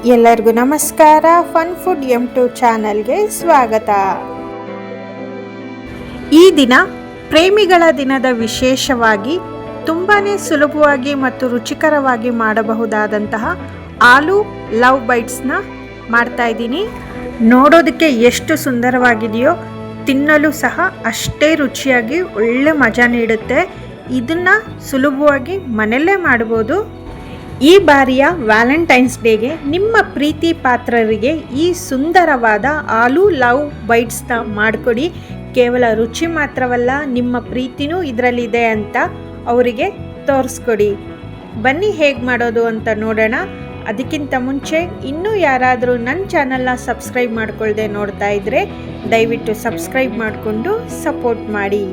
ಎಲ್ಲರಿಗೂ ನಮಸ್ಕಾರ. Fun food M2 ಚಾನಲ್ಗೆ ಸ್ವಾಗತ. ಈ ದಿನ ಪ್ರೇಮಿಗಳ ದಿನದ ವಿಶೇಷವಾಗಿ ತುಂಬಾನೇ ಸುಲಭವಾಗಿ ಮತ್ತು ರುಚಿಕರವಾಗಿ ಮಾಡಬಹುದಾದಂತಹ ಆಲೂ ಲವ್ ಬೈಟ್ಸ್ನ ಮಾಡ್ತಾ ಇದ್ದೀನಿ. ನೋಡೋದಕ್ಕೆ ಎಷ್ಟು ಸುಂದರವಾಗಿದೆಯೋ ತಿನ್ನಲು ಸಹ ಅಷ್ಟೇ ರುಚಿಯಾಗಿ ಒಳ್ಳೆ ಮಜಾ ನೀಡುತ್ತೆ. ಇದನ್ನು ಸುಲಭವಾಗಿ ಮನೆಯಲ್ಲೇ ಮಾಡ್ಬೋದು. ಈ ಬಾರಿಯ ವ್ಯಾಲೆಂಟೈನ್ಸ್ ಡೇಗೆ ನಿಮ್ಮ ಪ್ರೀತಿ ಪಾತ್ರರಿಗೆ ಈ ಸುಂದರವಾದ ಆಲೂ ಲವ್ ಬೈಟ್ಸ್ನ ಮಾಡಿಕೊಡಿ. ಕೇವಲ ರುಚಿ ಮಾತ್ರವಲ್ಲ, ನಿಮ್ಮ ಪ್ರೀತಿನೂ ಇದರಲ್ಲಿದೆ ಅಂತ ಅವರಿಗೆ ತೋರಿಸ್ಕೊಡಿ. ಬನ್ನಿ ಹೇಗೆ ಮಾಡೋದು ಅಂತ ನೋಡೋಣ. ಅದಕ್ಕಿಂತ ಮುಂಚೆ ಇನ್ನೂ ಯಾರಾದರೂ ನನ್ನ ಚಾನಲ್ನ ಸಬ್ಸ್ಕ್ರೈಬ್ ಮಾಡ್ಕೊಳ್ದೆ ನೋಡ್ತಾ ಇದ್ದರೆ ದಯವಿಟ್ಟು ಸಬ್ಸ್ಕ್ರೈಬ್ ಮಾಡಿಕೊಂಡು ಸಪೋರ್ಟ್ ಮಾಡಿ.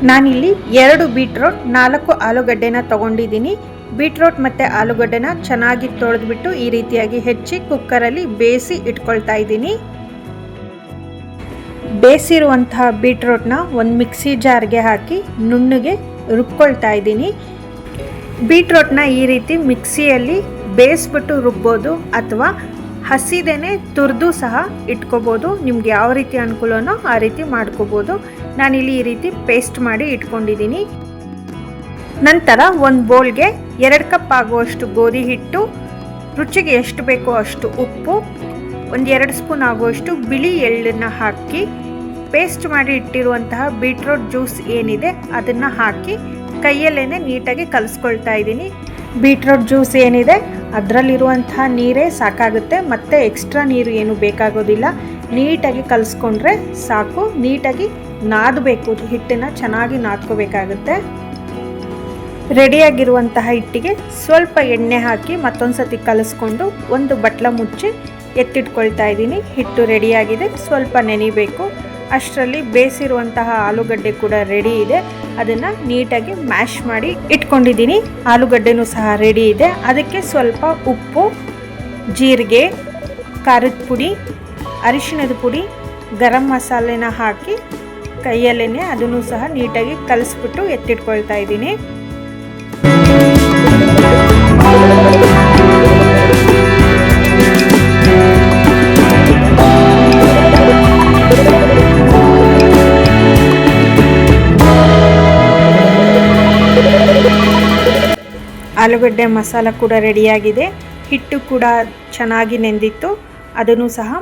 ನಾನಿಲ್ಲಿ 2 ಬೀಟ್ರೋಟ್ 4 ಆಲೂಗಡ್ಡೆನ ತಗೊಂಡಿದ್ದೀನಿ. ಬೀಟ್ರೋಟ್ ಮತ್ತು ಆಲೂಗಡ್ಡೆನ ಚೆನ್ನಾಗಿ ತೊಳೆದ್ಬಿಟ್ಟು ಈ ರೀತಿಯಾಗಿ ಹೆಚ್ಚಿ ಕುಕ್ಕರಲ್ಲಿ ಬೇಯಿಸಿ ಇಟ್ಕೊಳ್ತಾ ಇದ್ದೀನಿ. ಬೇಯಿಸಿರುವಂತಹ ಬೀಟ್ರೋಟ್ನ ಒಂದು ಮಿಕ್ಸಿ ಜಾರ್ಗೆ ಹಾಕಿ ನುಣ್ಣಗೆ ರುಬ್ಕೊಳ್ತಾ ಇದ್ದೀನಿ. ಬೀಟ್ರೋಟ್ನ ಈ ರೀತಿ ಮಿಕ್ಸಿಯಲ್ಲಿ ಬೇಯಿಸ್ಬಿಟ್ಟು ರುಬ್ಬೋದು ಅಥವಾ ಹಸಿದೇನೆ ತುರಿದು ಸಹ ಇಟ್ಕೋಬೋದು. ನಿಮ್ಗೆ ಯಾವ ರೀತಿ ಅನುಕೂಲನೋ ಆ ರೀತಿ ಮಾಡ್ಕೋಬೋದು. ನಾನಿಲ್ಲಿ ಈ ರೀತಿ ಪೇಸ್ಟ್ ಮಾಡಿ ಇಟ್ಕೊಂಡಿದ್ದೀನಿ. ನಂತರ ಒಂದು ಬೌಲ್ಗೆ 2 ಕಪ್ ಆಗುವಷ್ಟು ಗೋಧಿ ಹಿಟ್ಟು, ರುಚಿಗೆ ಎಷ್ಟು ಬೇಕೋ ಅಷ್ಟು ಉಪ್ಪು, ಒಂದು 2 ಸ್ಪೂನ್ ಆಗುವಷ್ಟು ಬಿಳಿ ಎಳ್ಳನ್ನು ಹಾಕಿ ಪೇಸ್ಟ್ ಮಾಡಿ ಇಟ್ಟಿರುವಂತಹ ಬೀಟ್ರೋಟ್ ಜ್ಯೂಸ್ ಏನಿದೆ ಅದನ್ನು ಹಾಕಿ ಕೈಯಲ್ಲೇ ನೀಟಾಗಿ ಕಲಿಸ್ಕೊಳ್ತಾ ಇದ್ದೀನಿ. ಬೀಟ್ರೋಟ್ ಜ್ಯೂಸ್ ಏನಿದೆ ಅದರಲ್ಲಿರುವಂತಹ ನೀರೇ ಸಾಕಾಗುತ್ತೆ, ಮತ್ತು ಎಕ್ಸ್ಟ್ರಾ ನೀರು ಏನು ಬೇಕಾಗೋದಿಲ್ಲ. ನೀಟಾಗಿ ಕಲಿಸ್ಕೊಂಡ್ರೆ ಸಾಕು. ನೀಟಾಗಿ ನಾದಬೇಕು, ಹಿಟ್ಟನ್ನು ಚೆನ್ನಾಗಿ ನಾದ್ಕೋಬೇಕಾಗುತ್ತೆ. ರೆಡಿಯಾಗಿರುವಂತಹ ಹಿಟ್ಟಿಗೆ ಸ್ವಲ್ಪ ಎಣ್ಣೆ ಹಾಕಿ ಮತ್ತೊಂದು ಸತಿ ಕಲಿಸ್ಕೊಂಡು ಒಂದು ಬಟ್ಲ ಮುಚ್ಚಿ ಎತ್ತಿಟ್ಕೊಳ್ತಾ ಇದ್ದೀನಿ. ಹಿಟ್ಟು ರೆಡಿಯಾಗಿದೆ, ಸ್ವಲ್ಪ ನೆನಿಬೇಕು. ಅಷ್ಟರಲ್ಲಿ ಬೇಯಿಸಿರುವಂತಹ ಆಲೂಗಡ್ಡೆ ಕೂಡ ರೆಡಿ ಇದೆ. ಅದನ್ನು ನೀಟಾಗಿ ಮ್ಯಾಶ್ ಮಾಡಿ ಇಟ್ಕೊಂಡಿದ್ದೀನಿ. ಆಲೂಗಡ್ಡೆನೂ ಸಹ ರೆಡಿ ಇದೆ. ಅದಕ್ಕೆ ಸ್ವಲ್ಪ ಉಪ್ಪು, ಜೀರಿಗೆ, ಖಾರದ ಪುಡಿ, ಅರಿಶಿಣದ ಪುಡಿ, ಗರಂ ಮಸಾಲೆನ ಹಾಕಿ ಕೈಯಲ್ಲೇ ಅದನ್ನು ಸಹ ನೀಟಾಗಿ ಕಲಿಸ್ಬಿಟ್ಟು ಎತ್ತಿಟ್ಕೊಳ್ತಾ ಇದ್ದೀನಿ. ಆಲೂಗಡ್ಡೆ ಮಸಾಲ ಕೂಡ ರೆಡಿಯಾಗಿದೆ. ಹಿಟ್ಟು ಕೂಡ ಚೆನ್ನಾಗಿ ನೆಂದಿತ್ತು. ಅದನ್ನು ಸಹ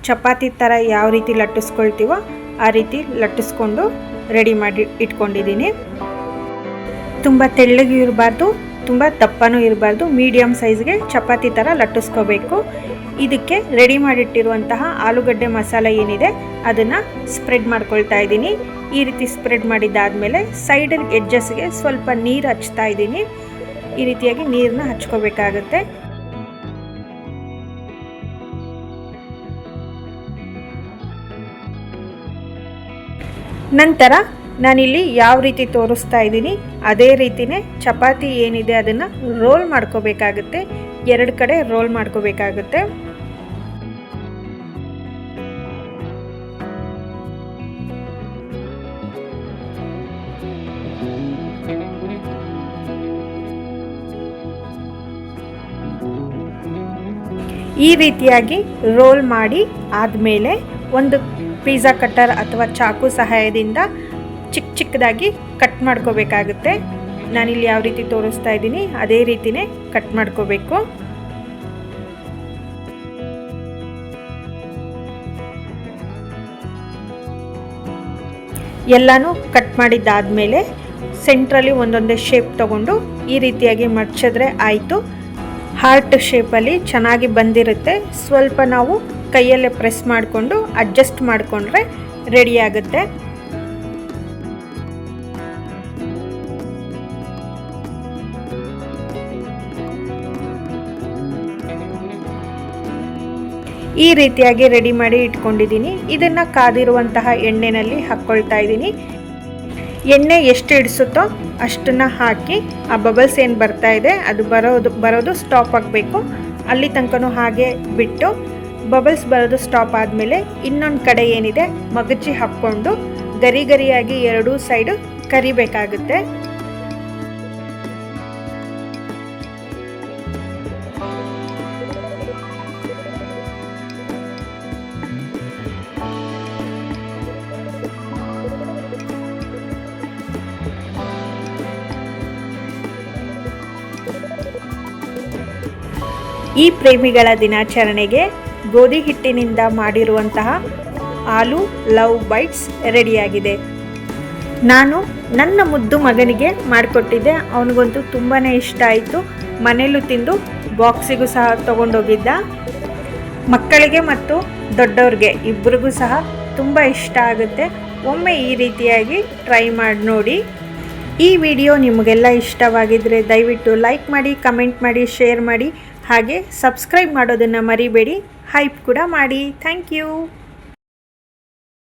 ಚಪಾತಿ ಥರ ಯಾವ ರೀತಿ ಲಟ್ಟಿಸ್ಕೊಳ್ತೀವೋ ಆ ರೀತಿ ಲಟ್ಟಿಸ್ಕೊಂಡು ರೆಡಿ ಮಾಡಿ ಇಟ್ಕೊಂಡಿದ್ದೀನಿ. ತುಂಬ ತೆಳ್ಳಗೆ ಇರಬಾರ್ದು, ತುಂಬ ದಪ್ಪನೂ ಇರಬಾರ್ದು, ಮೀಡಿಯಮ್ ಸೈಜ್ಗೆ ಚಪಾತಿ ಥರ ಲಟ್ಟಿಸ್ಕೋಬೇಕು. ಇದಕ್ಕೆ ರೆಡಿ ಮಾಡಿಟ್ಟಿರುವಂತಹ ಆಲೂಗಡ್ಡೆ ಮಸಾಲ ಏನಿದೆ ಅದನ್ನು ಸ್ಪ್ರೆಡ್ ಮಾಡ್ಕೊಳ್ತಾ ಇದ್ದೀನಿ. ಈ ರೀತಿ ಸ್ಪ್ರೆಡ್ ಮಾಡಿದ್ದಾದಮೇಲೆ ಸೈಡ್ ಎಡ್ಜಸ್ಗೆ ಸ್ವಲ್ಪ ನೀರು ಹಚ್ತಾ ಇದ್ದೀನಿ. ಈ ರೀತಿಯಾಗಿ ನೀರನ್ನ ಹಚ್ಕೋಬೇಕಾಗುತ್ತೆ. ನಂತರ ನಾನಿಲ್ಲಿ ಯಾವ ರೀತಿ ತೋರಿಸ್ತಾ ಇದ್ದೀನಿ ಅದೇ ರೀತಿಯೇ ಚಪಾತಿ ಏನಿದೆ ಅದನ್ನು ರೋಲ್ ಮಾಡ್ಕೋಬೇಕಾಗುತ್ತೆ. 2 ಕಡೆ ರೋಲ್ ಮಾಡ್ಕೋಬೇಕಾಗುತ್ತೆ. ಈ ರೀತಿಯಾಗಿ ರೋಲ್ ಮಾಡಿ ಆದಮೇಲೆ ಒಂದು ಪಿಜ್ಜಾ ಕಟ್ಟರ್ ಅಥವಾ ಚಾಕು ಸಹಾಯದಿಂದ ಚಿಕ್ಕದಾಗಿ ಕಟ್ ಮಾಡ್ಕೋಬೇಕಾಗುತ್ತೆ. ನಾನಿಲ್ಲಿ ಯಾವ ರೀತಿ ತೋರಿಸ್ತಾ ಇದ್ದೀನಿ ಅದೇ ರೀತಿಯೇ ಕಟ್ ಮಾಡ್ಕೋಬೇಕು. ಎಲ್ಲನೂ ಕಟ್ ಮಾಡಿದ್ದಾದಮೇಲೆ ಸೆಂಟ್ರಲ್ಲಿ ಒಂದೊಂದೇ ಶೇಪ್ ತಗೊಂಡು ಈ ರೀತಿಯಾಗಿ ಮಡ್ಚಿದ್ರೆ ಆಯಿತು. ಹಾರ್ಟ್ ಶೇಪಲ್ಲಿ ಚೆನ್ನಾಗಿ ಬಂದಿರುತ್ತೆ. ಸ್ವಲ್ಪ ನಾವು ಕೈಯಲ್ಲೇ ಪ್ರೆಸ್ ಮಾಡಿಕೊಂಡು ಅಡ್ಜಸ್ಟ್ ಮಾಡಿಕೊಂಡ್ರೆ ರೆಡಿ ಆಗುತ್ತೆ. ಈ ರೀತಿಯಾಗಿ ರೆಡಿ ಮಾಡಿ ಇಟ್ಕೊಂಡಿದ್ದೀನಿ. ಇದನ್ನು ಕಾದಿರುವಂತಹ ಎಣ್ಣೆಯಲ್ಲಿ ಹಾಕ್ಕೊಳ್ತಾ ಇದ್ದೀನಿ. ಎಣ್ಣೆ ಎಷ್ಟು ಹಿಡಿಸುತ್ತೋ ಅಷ್ಟನ್ನು ಹಾಕಿ ಆ ಬಬಲ್ಸ್ ಏನು ಬರ್ತಾ ಇದೆ ಅದು ಬರೋದು ಸ್ಟಾಪ್ ಆಗಬೇಕು. ಅಲ್ಲಿ ತನಕನೂ ಹಾಗೆ ಬಿಟ್ಟು ಬಬಲ್ಸ್ ಬರೋದು ಸ್ಟಾಪ್ ಆದಮೇಲೆ ಇನ್ನೊಂದು ಕಡೆ ಏನಿದೆ ಮಗಚಿ ಹಾಕ್ಕೊಂಡು ಗರಿ ಗರಿಯಾಗಿ ಎರಡೂ ಸೈಡು ಕರಿಬೇಕಾಗುತ್ತೆ. ಈ ಪ್ರೇಮಿಗಳ ದಿನಾಚರಣೆಗೆ ಗೋಧಿ ಹಿಟ್ಟಿನಿಂದ ಮಾಡಿರುವಂತಹ ಆಲೂ ಲವ್ ಬೈಟ್ಸ್ ರೆಡಿಯಾಗಿದೆ. ನಾನು ನನ್ನ ಮುದ್ದು ಮಗನಿಗೆ ಮಾಡಿಕೊಟ್ಟಿದ್ದೆ. ಅವನಿಗಂತೂ ತುಂಬಾ ಇಷ್ಟ ಆಯಿತು. ಮನೆಯಲ್ಲೂ ತಿಂದು ಬಾಕ್ಸಿಗೂ ಸಹ ತೊಗೊಂಡೋಗಿದ್ದ. ಮಕ್ಕಳಿಗೆ ಮತ್ತು ದೊಡ್ಡವ್ರಿಗೆ ಇಬ್ಬರಿಗೂ ಸಹ ತುಂಬ ಇಷ್ಟ ಆಗುತ್ತೆ. ಒಮ್ಮೆ ಈ ರೀತಿಯಾಗಿ ಟ್ರೈ ಮಾಡಿ ನೋಡಿ. ಈ ವಿಡಿಯೋ ನಿಮಗೆಲ್ಲ ಇಷ್ಟವಾಗಿದ್ದರೆ ದಯವಿಟ್ಟು ಲೈಕ್ ಮಾಡಿ, ಕಮೆಂಟ್ ಮಾಡಿ, ಶೇರ್ ಮಾಡಿ, ಹಾಗೆ ಸಬ್ಸ್ಕ್ರೈಬ್ ಮಾಡೋದನ್ನು ಮರಿಬೇಡಿ. ಹೈಪ್ ಕೂಡ ಮಾಡಿ. Thank you.